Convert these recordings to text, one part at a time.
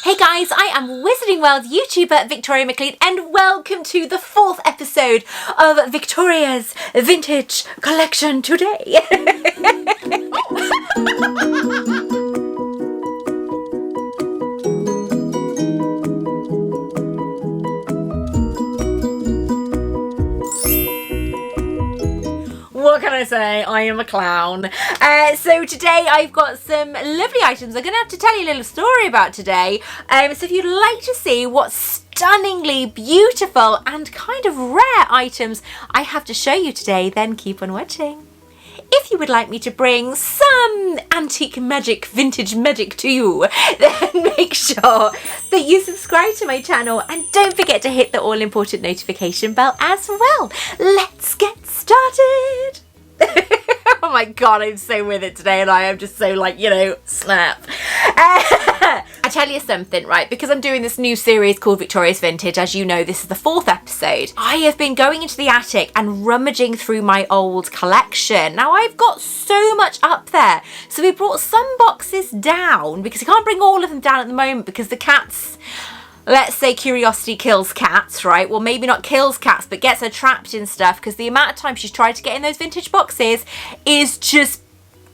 Hey guys, I am Wizarding World YouTuber Victoria MacLean and welcome to the 4th episode of Victoria's Vintage Collection today. What can I say? I am a clown. So today I've got some lovely items. I'm going to have to tell you a little story about today. So if you'd like to see what stunningly beautiful and kind of rare items I have to show you today, then keep on watching. If you would like me to bring some antique magic, vintage magic to you, then make sure that you subscribe to my channel and don't forget to hit the all-important notification bell as well. Let's get started. Oh my god, I'm so with it today and I am just so like, you know, snap. I tell you something, right, because I'm doing this new series called Victoria's Vintage, as you know, this is the 4th episode. I have been going into the attic and rummaging through my old collection. Now, I've got so much up there. So we brought some boxes down because I can't bring all of them down at the moment because the cats... Let's say curiosity kills cats, right? Well, maybe not kills cats, but gets her trapped in stuff because the amount of time she's tried to get in those vintage boxes is just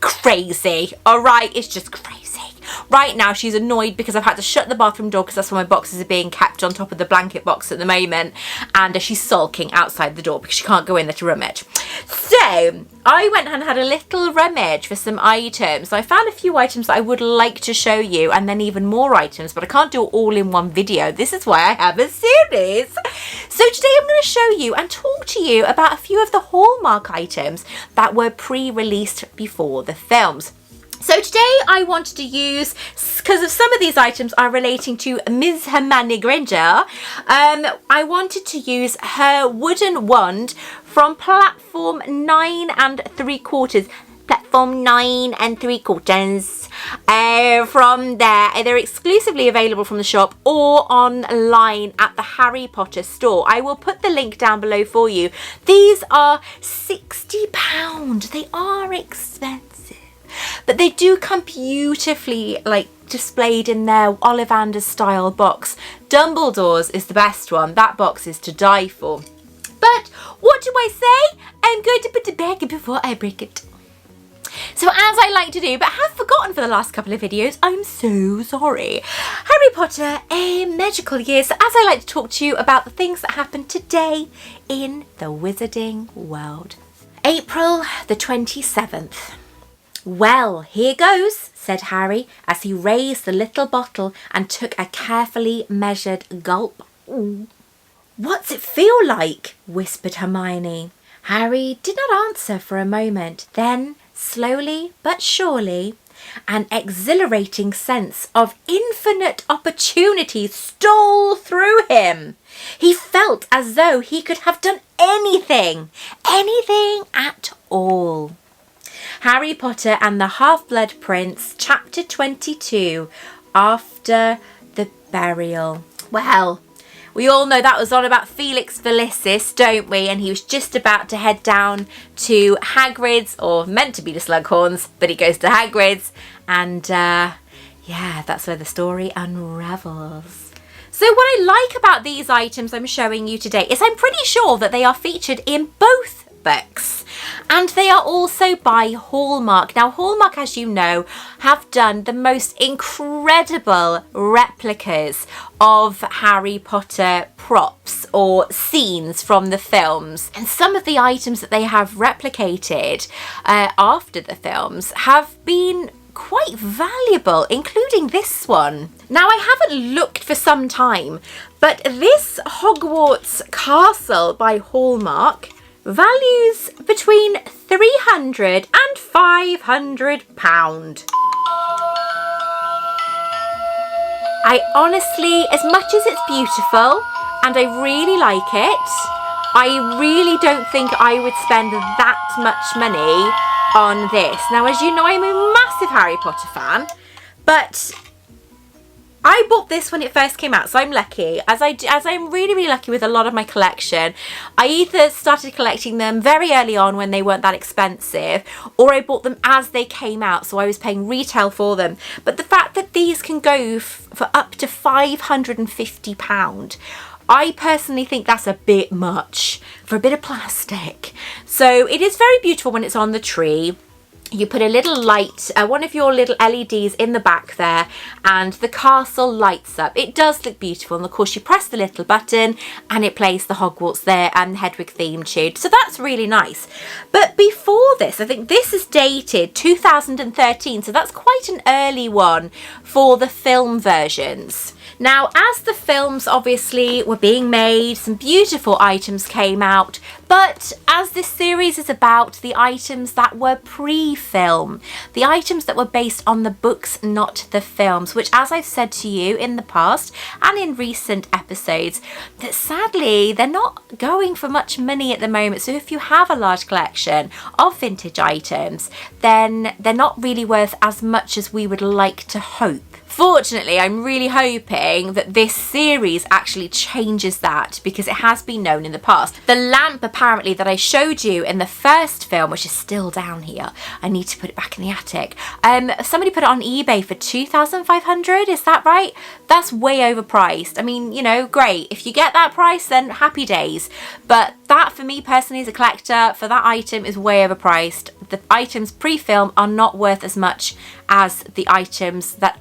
crazy. All right, it's just crazy. Right now, she's annoyed because I've had to shut the bathroom door because that's where my boxes are being kept on top of the blanket box at the moment. And she's sulking outside the door because she can't go in there to rummage. So I went and had a little rummage for some items. So I found a few items that I would like to show you and then even more items, but I can't do it all in one video. This is why I have a series. So today I'm going to show you and talk to you about a few of the Hallmark items that were pre-released before the films. So today I wanted to use, because of some of these items are relating to Ms. Hermione Granger, I wanted to use her wooden wand from platform 9 3/4. Platform 9 3/4. From there, they're exclusively available from the shop or online at the Harry Potter store. I will put the link down below for you. These are £60. They are expensive. But they do come beautifully, like, displayed in their Ollivander style box. Dumbledore's is the best one. That box is to die for. But what do I say? I'm going to put it back before I break it. So as I like to do, but have forgotten for the last couple of videos, I'm so sorry. Harry Potter, a magical year. So as I like to talk to you about the things that happened today in the Wizarding world. April the 27th. Well, here goes, said Harry as he raised the little bottle and took a carefully measured gulp. Ooh. What's it feel like? Whispered Hermione. Harry did not answer for a moment. Then, slowly but surely, an exhilarating sense of infinite opportunity stole through him. He felt as though he could have done anything at all. Harry Potter and the Half-Blood Prince, Chapter 22, After the Burial. Well, we all know that was on about Felix Felicis, don't we? And he was just about to head down to Hagrid's, or meant to be the Slughorns, but he goes to Hagrid's. And, yeah, that's where the story unravels. So what I like about these items I'm showing you today is I'm pretty sure that they are featured in both books. And they are also by Hallmark. Now, Hallmark, as you know, have done the most incredible replicas of Harry Potter props or scenes from the films. And some of the items that they have replicated after the films have been quite valuable, including this one. Now, I haven't looked for some time, but this Hogwarts castle by Hallmark values between £300 and £500. I honestly, as much as it's beautiful and I really like it, I really don't think I would spend that much money on this. Now, as you know, I'm a massive Harry Potter fan, but I bought this when it first came out, so I'm lucky. As I'm really lucky with a lot of my collection, I either started collecting them very early on when they weren't that expensive, or I bought them as they came out, so I was paying retail for them. But the fact that these can go for up to £550, I personally think that's a bit much for a bit of plastic. So it is very beautiful when it's on the tree. You put a little light, one of your little LEDs in the back there, and the castle lights up. It does look beautiful, and of course you press the little button and it plays the Hogwarts there and the Hedwig theme tune. So that's really nice. But before this, I think this is dated 2013, so that's quite an early one for the film versions. Now, as the films obviously were being made, some beautiful items came out, but as this series is about the items that were pre-film, the items that were based on the books, not the films, which, as I've said to you in the past and in recent episodes, that sadly they're not going for much money at the moment. So if you have a large collection of vintage items, then they're not really worth as much as we would like to hope. Fortunately, I'm really hoping that this series actually changes that, because it has been known in the past. The lamp, apparently, that I showed you in the first film, which is still down here, I need to put it back in the attic. Somebody put it on eBay for $2,500, is that right? That's way overpriced. I mean, you know, great. If you get that price, then happy days. But that, for me personally, as a collector, for that item is way overpriced. The items pre-film are not worth as much as the items that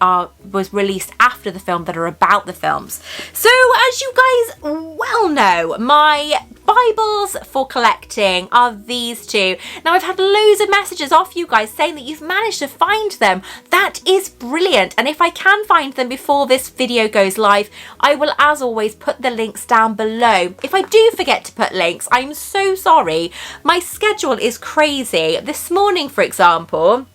was released after the film that are about the films. So as you guys well know, my Bibles for collecting are these two. Now, I've had loads of messages off you guys saying that you've managed to find them. That is brilliant. And if I can find them before this video goes live, I will, as always, put the links down below. If I do forget to put links, I'm so sorry. My schedule is crazy. This morning, for example,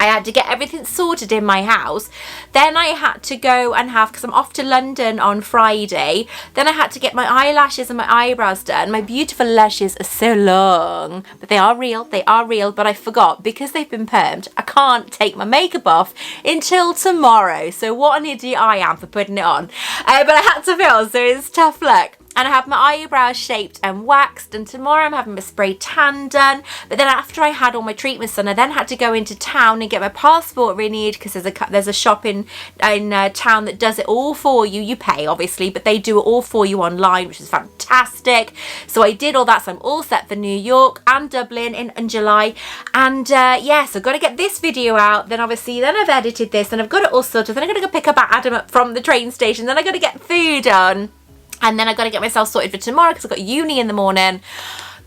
I had to get everything sorted in my house. Then I had to go and because I'm off to London on Friday, then I had to get my eyelashes and my eyebrows done. My beautiful lashes are so long, but they are real, but I forgot, because they've been permed, I can't take my makeup off until tomorrow. So what an idiot I am for putting it on. But I had to film, so it's tough luck. And I have my eyebrows shaped and waxed, and tomorrow I'm having my spray tan done. But then after I had all my treatments done, I then had to go into town and get my passport renewed, because there's a shop in town that does it all for you. You pay, obviously, but they do it all for you online, which is fantastic. So I did all that, so I'm all set for New York and Dublin in July. And yeah, so I've got to get this video out. Then obviously, then I've edited this, and I've got it all sorted. Then I've got to go pick up Adam up from the train station. Then I've got to get food on. And then I've got to get myself sorted for tomorrow, because I've got uni in the morning.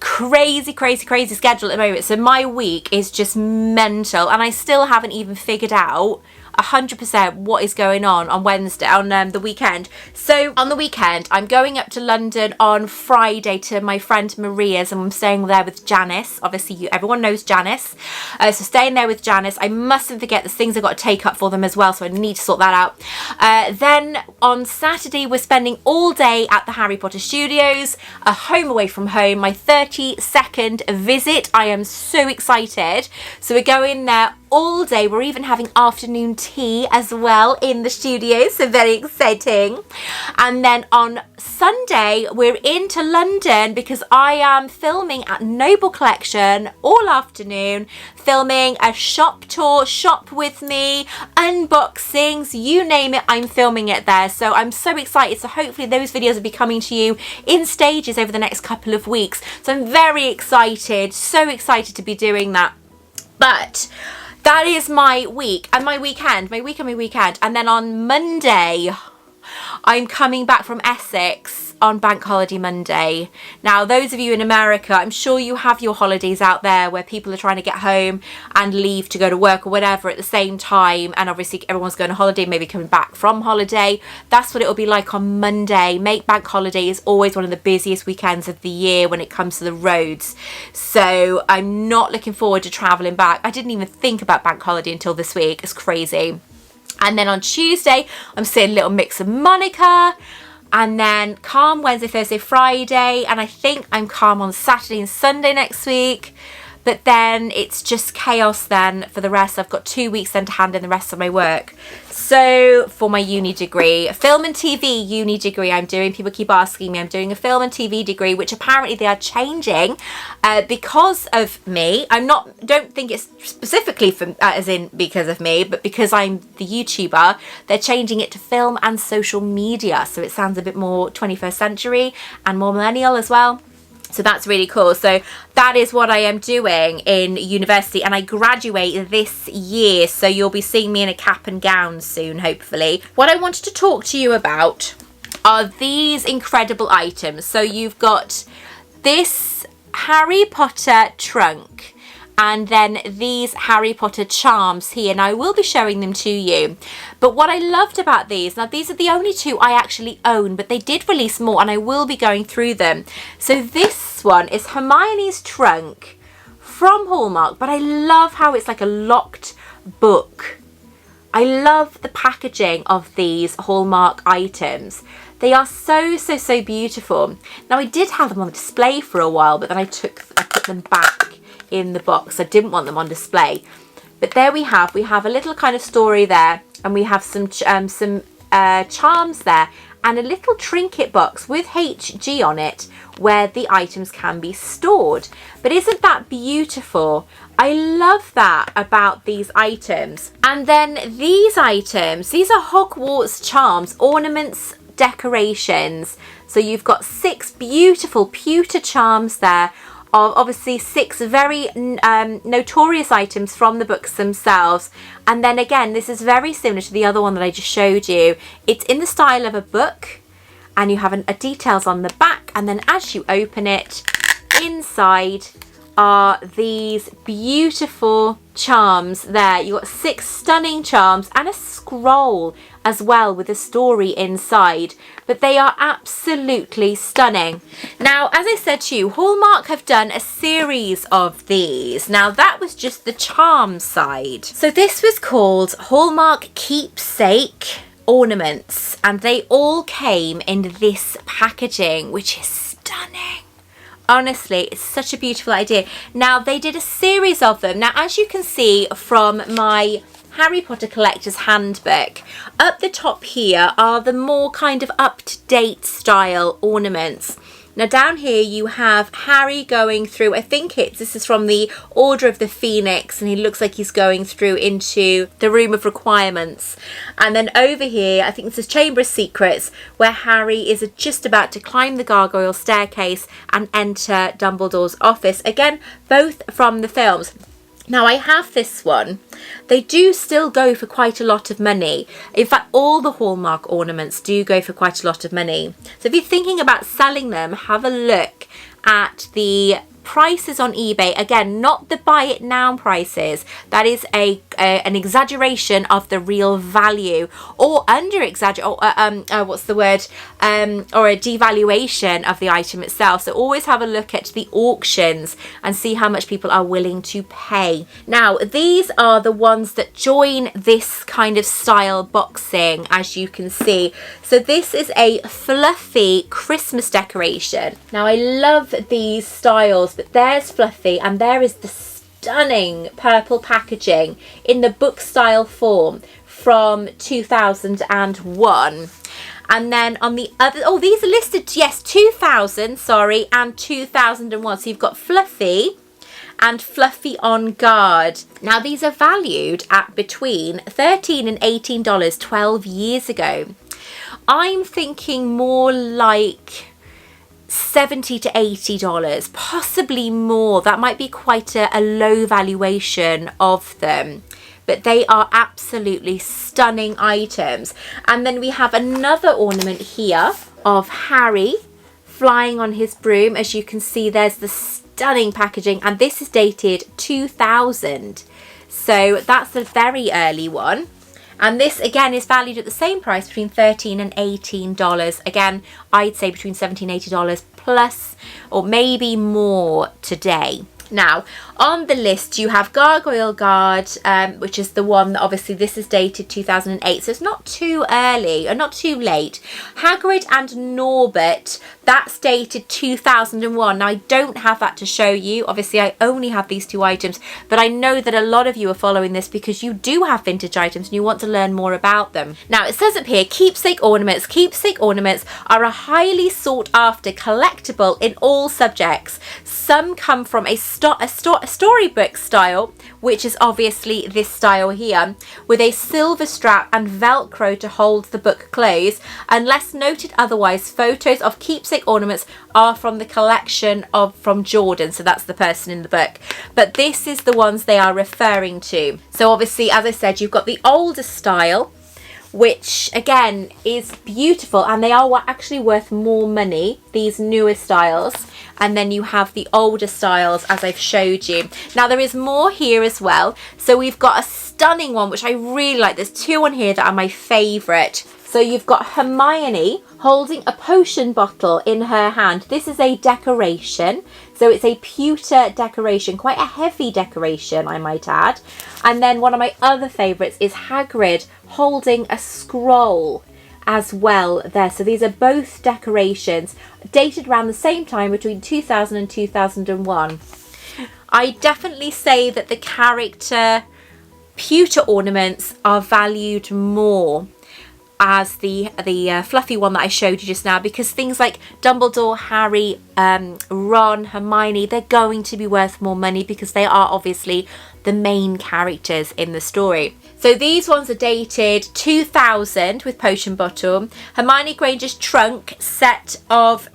Crazy schedule at the moment. So my week is just mental, and I still haven't even figured out 100% what is going on Wednesday, on the weekend. So on the weekend, I'm going up to London on Friday to my friend Maria's, and I'm staying there with Janice. Obviously, everyone knows Janice. So staying there with Janice. I mustn't forget there's things I've got to take up for them as well, so I need to sort that out. Then on Saturday, we're spending all day at the Harry Potter Studios, a home away from home, my 32nd visit. I am so excited. So we're going there all day. We're even having afternoon tea as well in the studio, so very exciting. And then on Sunday, we're into London, because I am filming at Noble Collection all afternoon, filming a shop tour, shop with me, unboxings, you name it, I'm filming it there. So I'm so excited. So hopefully those videos will be coming to you in stages over the next couple of weeks. So I'm very excited, so excited to be doing that. But that is my week and my weekend. And then on Monday, I'm coming back from Essex on Bank Holiday Monday. Now, those of you in America, I'm sure you have your holidays out there where people are trying to get home and leave to go to work or whatever at the same time. And obviously everyone's going on holiday, maybe coming back from holiday. That's what it'll be like on Monday. Bank Holiday is always one of the busiest weekends of the year when it comes to the roads. So I'm not looking forward to traveling back. I didn't even think about Bank Holiday until this week. It's crazy. And then on Tuesday, I'm seeing Little Mix of Monica. And then calm Wednesday, Thursday, Friday. And I think I'm calm on Saturday and Sunday next week. But then it's just chaos then for the rest. I've got 2 weeks then to hand in the rest of my work. So for my uni degree, film and TV uni degree I'm doing, people keep asking me, I'm doing a film and TV degree, which apparently they are changing because of me. Don't think it's specifically for, as in because of me, but because I'm the YouTuber, they're changing it to film and social media. So it sounds a bit more 21st century and more millennial as well. So that's really cool. So that is what I am doing in university, and I graduate this year. So you'll be seeing me in a cap and gown soon, hopefully. What I wanted to talk to you about are these incredible items. So you've got this Harry Potter trunk, and then these Harry Potter charms here. Now I will be showing them to you. But what I loved about these, now these are the only two I actually own, but they did release more and I will be going through them. So this one is Hermione's trunk from Hallmark, but I love how it's like a locked book. I love the packaging of these Hallmark items. They are so beautiful. Now I did have them on display for a while, but then I put them back in the box. I didn't want them on display. But there we have a little kind of story there, and we have some charms there, and a little trinket box with HG on it where the items can be stored. But isn't that beautiful? I love that about these items. And then these items, these are Hogwarts charms, ornaments, decorations. So you've got 6 beautiful pewter charms there, of obviously 6 very notorious items from the books themselves. And then again, this is very similar to the other one that I just showed you. It's in the style of a book, and you have a details on the back, and then as you open it, inside are these beautiful charms there. You've got 6 stunning charms and a scroll as well with a story inside, but they are absolutely stunning. Now, as I said to you, Hallmark have done a series of these. Now that was just the charm side. So this was called Hallmark Keepsake ornaments, and they all came in this packaging, which is stunning. Honestly, it's such a beautiful idea. Now, they did a series of them. Now, as you can see from my Harry Potter Collector's Handbook, up the top here are the more kind of up-to-date style ornaments. Now, down here you have Harry going through, I think this is from the Order of the Phoenix, and he looks like he's going through into the Room of Requirements. And then over here, I think this is Chamber of Secrets, where Harry is just about to climb the gargoyle staircase and enter Dumbledore's office. Again, both from the films. Now, I have this one. They do still go for quite a lot of money. In fact, all the Hallmark ornaments do go for quite a lot of money. So if you're thinking about selling them, have a look at the prices on eBay. Again, not the buy it now prices. That is an exaggeration of the real value, or under exaggerate, or what's the word, or a devaluation of the item itself. So always have a look at the auctions and see how much people are willing to pay. Now, these are the ones that join this kind of style boxing, as you can see. So this is a fluffy Christmas decoration. Now, I love these styles, but there's Fluffy and there is the stunning purple packaging in the book style form from 2001. And then on the other, oh, these are listed, yes, 2000, sorry, and 2001. So you've got Fluffy and Fluffy on Guard. Now, these are valued at between $13 and $18 12 years ago. I'm thinking more like $70 to $80, possibly more. That might be quite a low valuation of them, but they are absolutely stunning items. And then we have another ornament here of Harry flying on his broom. As you can see, there's the stunning packaging, and this is dated 2000, so that's a very early one. And this again is valued at the same price, between $13 and $18. Again, I'd say between $17 and $80 plus, or maybe more today. Now, on the list you have Gargoyle Guard, which is the one that obviously this is dated 2008, so it's not too early or not too late. Hagrid and Norbert, That's dated 2001. Now I don't have that to show you. Obviously I only have these 2 items, but I know that a lot of you are following this because you do have vintage items and you want to learn more about them. Now it says up here, keepsake ornaments. Keepsake ornaments are a highly sought after collectible in all subjects. Some come from a storybook style, which is obviously this style here, with a silver strap and velcro to hold the book closed. Unless noted otherwise, photos of keepsake ornaments are from the collection from Jordan, so that's the person in the book, but this is the ones they are referring to. So obviously, as I said, you've got the older style, which again is beautiful, and they are actually worth more money, these newer styles. And then you have the older styles, as I've showed you. Now there is more here as well. So we've got a stunning one, which I really like. There's 2 on here that are my favourite. So you've got Hermione holding a potion bottle in her hand. This is a decoration. So it's a pewter decoration, quite a heavy decoration, I might add. And then one of my other favourites is Hagrid holding a scroll as well there. So these are both decorations dated around the same time, between 2000 and 2001. I definitely say that the character pewter ornaments are valued more as the fluffy one that I showed you just now, because things like Dumbledore, Harry, Ron, Hermione, they're going to be worth more money because they are obviously the main characters in the story. So these ones are dated 2000 with potion bottle. Hermione Granger's trunk, set of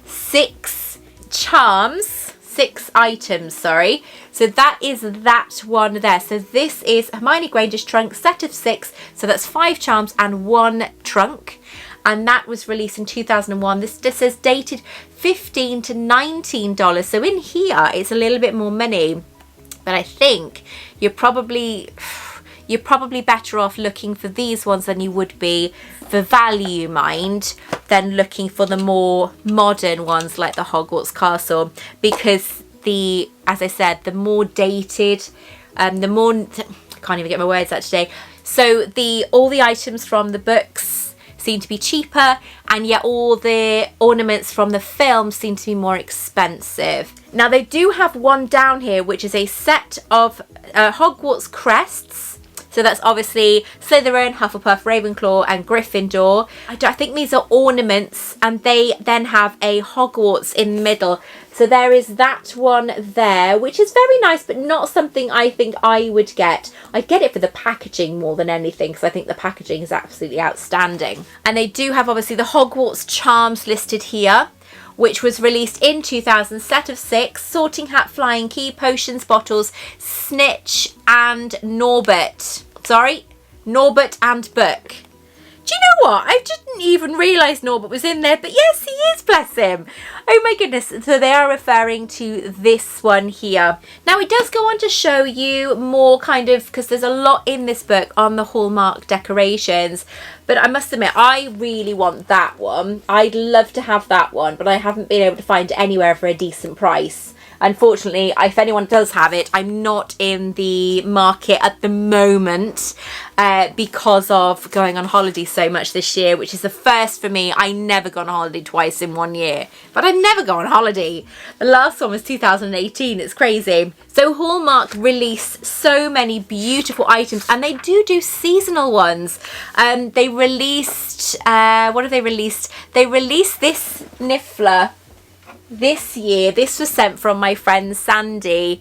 6 charms, 6 items, sorry. So that is that one there. So this is Hermione Granger's trunk, set of 6. So that's 5 charms and 1 trunk. And that was released in 2001. This says dated $15 to $19. So in here, it's a little bit more money. But I think you're probably better off looking for these ones than you would be for value, mind, than looking for the more modern ones like the Hogwarts Castle, because as I said, the more dated, I can't even get my words out today. So all the items from the books seem to be cheaper, and yet all the ornaments from the film seem to be more expensive. Now they do have one down here, which is a set of Hogwarts crests. So that's obviously Slytherin, Hufflepuff, Ravenclaw and Gryffindor. I think these are ornaments, and they then have a Hogwarts in the middle. So there is that one there, which is very nice, but not something I think I would get. I'd get it for the packaging more than anything, because I think the packaging is absolutely outstanding. And they do have obviously the Hogwarts charms listed here, which was released in 2000, set of 6, sorting hat, flying key, potions, bottles, snitch and Norbert. Sorry, Norbert and book. Do you know what? I didn't even realise Norbert was in there, but yes, he is, bless him. Oh my goodness. So they are referring to this one here. Now it does go on to show you more kind of, because there's a lot in this book on the Hallmark decorations. But I must admit, I really want that one. I'd love to have that one, but I haven't been able to find it anywhere for a decent price. Unfortunately, if anyone does have it, I'm not in the market at the moment because of going on holiday so much this year, which is the first for me. I never go on holiday twice in 1 year, but I never go on holiday. The last one was 2018. It's crazy. So Hallmark release so many beautiful items, and they do seasonal ones. They released, what have they released? They released this Niffler this year. This was sent from my friend Sandy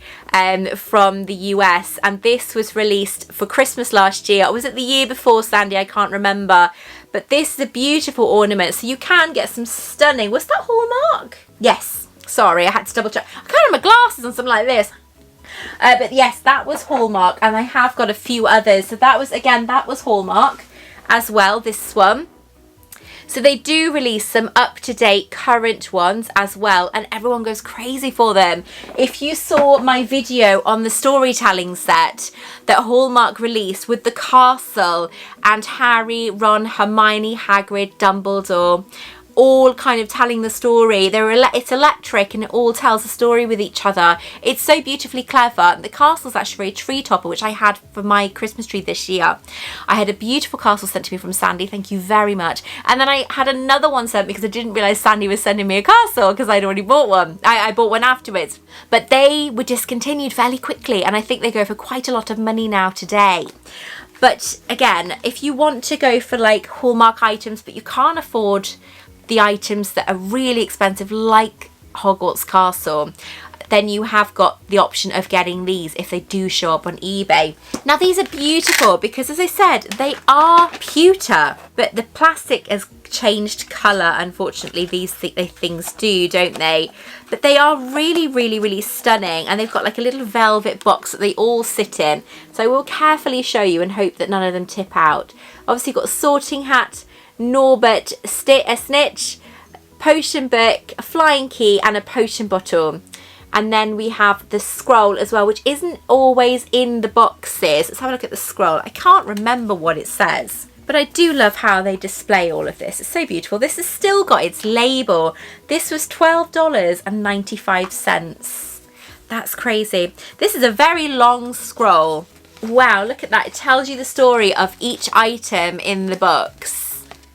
from the US, and this was released for Christmas last year. Or was it the year before, Sandy? I can't remember. But this is a beautiful ornament, so you can get some stunning. Was that Hallmark? Yes. Sorry, I had to double check. I can't have my glasses on something like this. But yes, that was Hallmark, and I have got a few others. So that was Hallmark as well, this one. So they do release some up-to-date current ones as well, and everyone goes crazy for them. If you saw my video on the storytelling set that Hallmark released with the castle and Harry, Ron, Hermione, Hagrid, Dumbledore, all kind of telling the story. It's electric and it all tells a story with each other. It's so beautifully clever. The castle's actually very tree topper, which I had for my Christmas tree this year. I had a beautiful castle sent to me from Sandy. Thank you very much. And then I had another one sent because I didn't realise Sandy was sending me a castle because I'd already bought one. I bought one afterwards. But they were discontinued fairly quickly, and I think they go for quite a lot of money now today. But again, if you want to go for like Hallmark items but you can't afford the items that are really expensive like Hogwarts Castle, then you have got the option of getting these if they do show up on eBay. Now these are beautiful because, as I said, they are pewter, but the plastic has changed colour. Unfortunately, these things do, don't they? But they are really, really, really stunning, and they've got like a little velvet box that they all sit in. So I will carefully show you and hope that none of them tip out. Obviously, you've got a sorting hat, Norbert, a snitch, potion book, a flying key, and a potion bottle. And then we have the scroll as well, which isn't always in the boxes. Let's have a look at the scroll. I can't remember what it says, but I do love how they display all of this. It's so beautiful. This has still got its label. This was $12.95. That's crazy. This is a very long scroll. Wow, look at that. It tells you the story of each item in the books.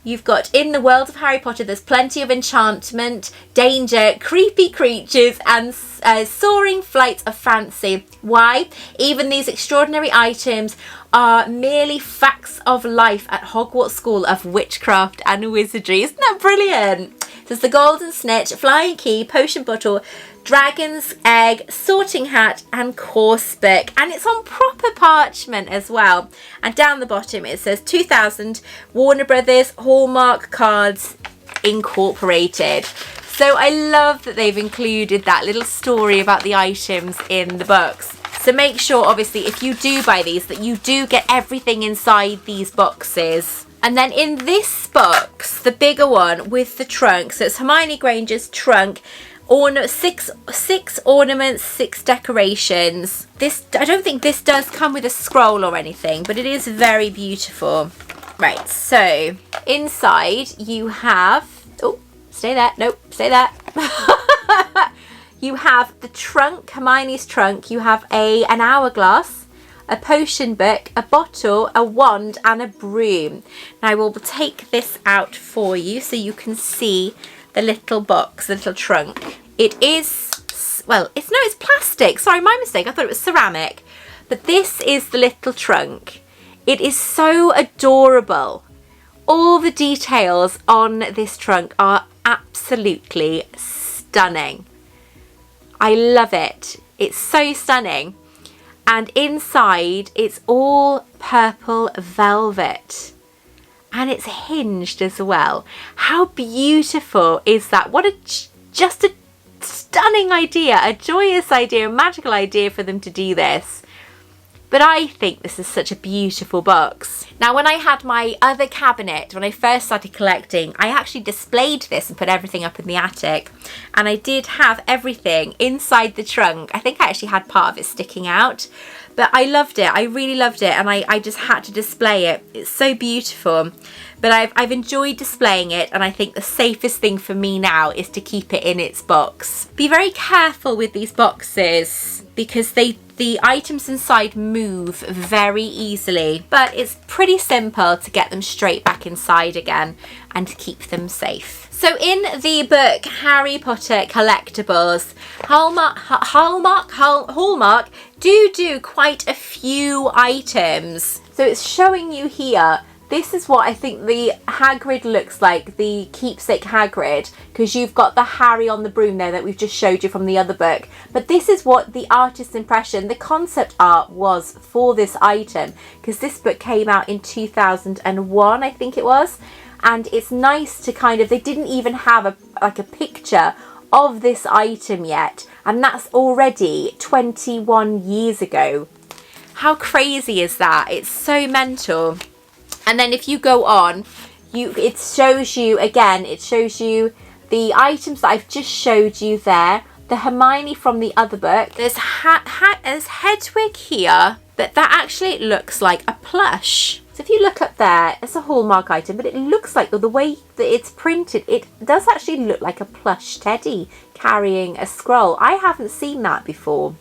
You've got, in the world of Harry Potter, there's plenty of enchantment, danger, creepy creatures, and soaring flights of fancy. Why? Even these extraordinary items are merely facts of life at Hogwarts School of Witchcraft and Wizardry. Isn't that brilliant? There's the golden snitch, flying key, potion bottle, dragon's egg, sorting hat, and course book. And it's on proper parchment as well. And down the bottom it says 2000 Warner Brothers Hallmark Cards Incorporated. So I love that they've included that little story about the items in the books. So make sure, obviously, if you do buy these, that you do get everything inside these boxes. And then in this box, the bigger one with the trunk, so it's Hermione Granger's trunk, six ornaments, 6 decorations. This, I don't think this does come with a scroll or anything, but it is very beautiful. Right, so inside you have, oh, stay there, nope, stay there. You have the trunk, Hermione's trunk. You have an hourglass, a potion book, a bottle, a wand, and a broom. Now I will take this out for you so you can see the little box, the little trunk. It is, well, it's plastic. Sorry, my mistake. I thought it was ceramic. But this is the little trunk. It is so adorable. All the details on this trunk are absolutely stunning. I love it. It's so stunning. And inside, it's all purple velvet. And it's hinged as well. How beautiful is that? What just a stunning idea, a joyous idea, a magical idea for them to do this. But I think this is such a beautiful box. Now, when I had my other cabinet, when I first started collecting, I actually displayed this and put everything up in the attic. And I did have everything inside the trunk. I think I actually had part of it sticking out. But I loved it. I really loved it. And I just had to display it. It's so beautiful. But I've enjoyed displaying it. And I think the safest thing for me now is to keep it in its box. Be very careful with these boxes because the items inside move very easily. But it's pretty simple to get them straight back inside again and to keep them safe. So in the book Harry Potter Collectables, Hallmark do quite a few items. So it's showing you here, this is what I think the Hagrid looks like, the keepsake Hagrid, because you've got the Harry on the broom there that we've just showed you from the other book. But this is what the artist's impression, the concept art was for this item, because this book came out in 2001, I think it was. And it's nice to kind of, they didn't even have a picture of this item yet. And that's already 21 years ago. How crazy is that? It's so mental. And then if you go on, it shows you, again, it shows you the items that I've just showed you there. The Hermione from the other book. There's Hedwig here, but that actually looks like a plush. So if you look up there, it's a Hallmark item, but it looks like, the way that it's printed, it does actually look like a plush teddy carrying a scroll. I haven't seen that before,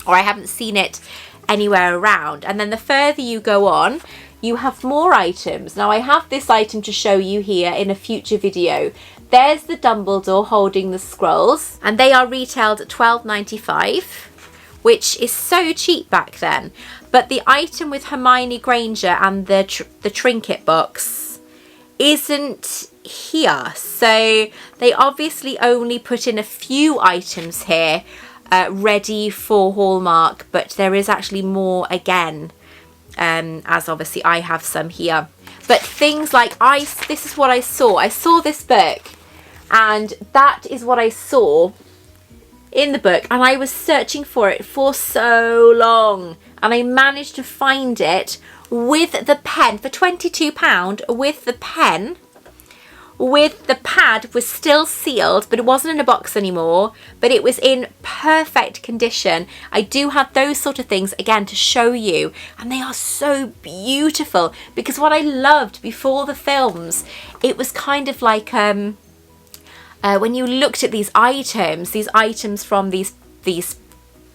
or I haven't seen it anywhere around. And then the further you go on, you have more items. Now I have this item to show you here in a future video. There's the Dumbledore holding the scrolls, and they are retailed at £12.95, which is so cheap back then. But the item with Hermione Granger and the trinket box isn't here. So they obviously only put in a few items here ready for Hallmark, but there is actually more again, as obviously I have some here. But things like, this is what I saw. I saw this book, and that is what I saw in the book, and I was searching for it for so long, and I managed to find it with the pen for £22, with the pen, with the pad was still sealed, but it wasn't in a box anymore, but it was in perfect condition. I do have those sort of things again to show you, and they are so beautiful, because what I loved before the films, it was kind of like when you looked at these items from these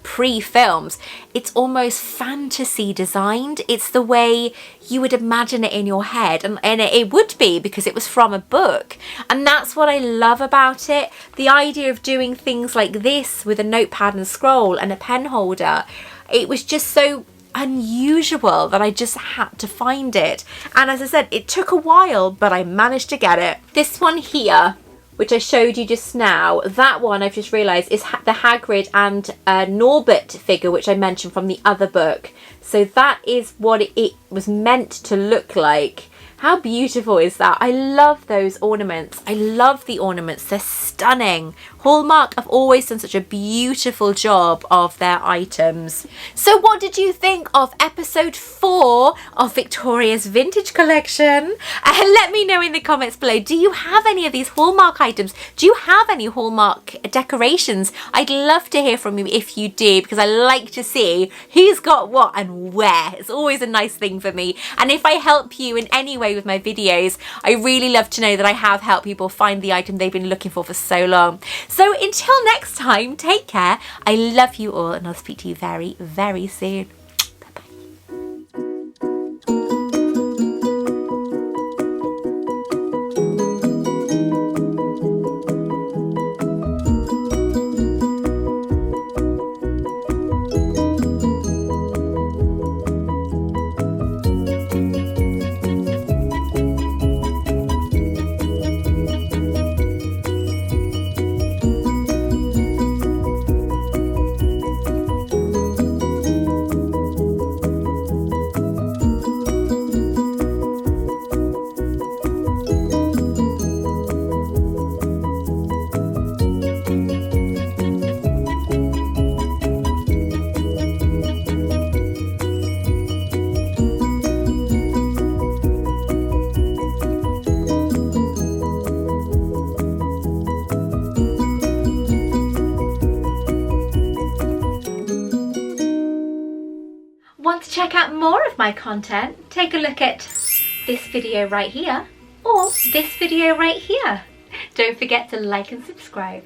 pre-films, it's almost fantasy designed. It's the way you would imagine it in your head, and it would be, because it was from a book. And that's what I love about it. The idea of doing things like this with a notepad and scroll and a pen holder, it was just so unusual that I just had to find it. And as I said, it took a while, but I managed to get it. This one here, which I showed you just now, that one I've just realised is the Hagrid and Norbert figure, which I mentioned from the other book. So that is what it was meant to look like. How beautiful is that? I love those ornaments. I love the ornaments. They're stunning. Hallmark have always done such a beautiful job of their items. So what did you think of episode 4 of Victoria's Vintage Collection? Let me know in the comments below. Do you have any of these Hallmark items? Do you have any Hallmark decorations? I'd love to hear from you if you do, because I like to see who's got what and where. It's always a nice thing for me. And if I help you in any way with my videos, I really love to know that I have helped people find the item they've been looking for so long. So until next time, take care. I love you all, and I'll speak to you very, very soon. Want to check out more of my content? Take a look at this video right here, or this video right here. Don't forget to like and subscribe.